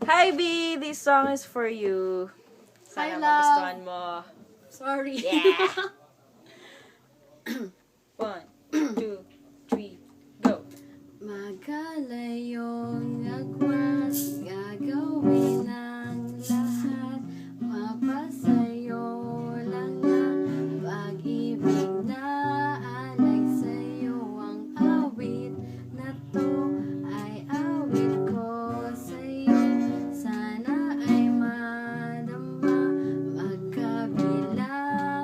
Hi B, this song is for you. Hi, Sana love. magustuhan mo. Sorry. Yeah. 1, 2, 3, go. Magalayong agwas, gagawin ang lahat. Mapasayo lang ang pag-ibig na alay sa'yo. Ang awit na to ay awit ko sa'yo. Sana ay madama, magkabila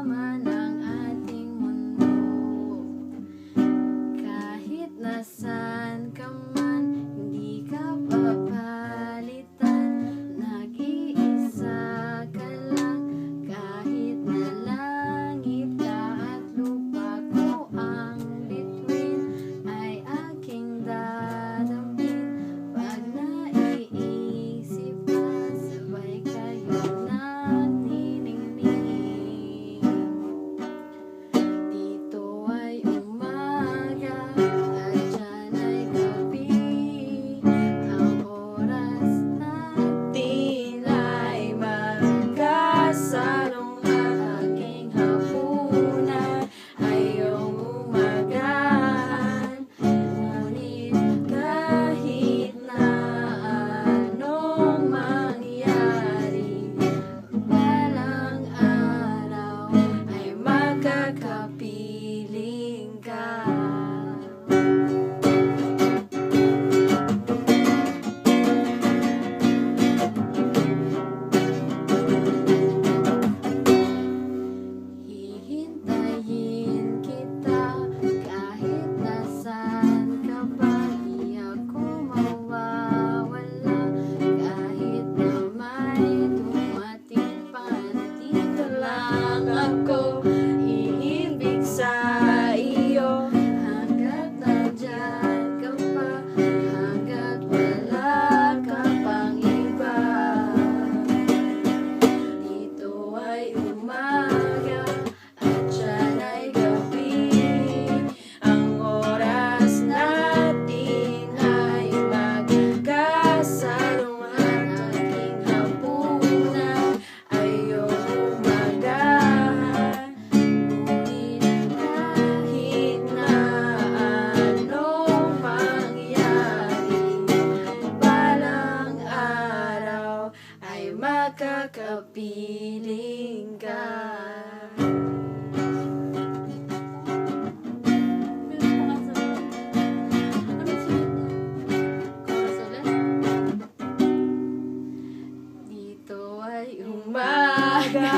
man ang ating mundo. Kahit nasaan ka man, hindi ka papalitan. Nag-iisa ka lang, kahit na langit ka at lupa ko ang bituin, ay aking dadampin. Pag naiisip ka, sabay kayo nagniningning. Dito ay umaga at dyan ay gabi. Ang oras natin ay magkasalong at aking hapunan ay iyong umagahan. Ngunit kahit na anong mangyari, balang araw ay magkakapiling ka. Hihintayin kita kahit nasaan ka pa. Di ako mawawala kahit na may dumating pa. Nandito lang ako, iibig sa iyo. Hanggat nandyan ka pa, hanggat wala ka pang iba. Dito ay umaga at dyan ay gabi. Ang oras natin ay magkasalong at aking hapunan ay iyong umagahan. Ngunit kahit na anong mangyari, balang araw ay makakapiling ka. Dito ay umaga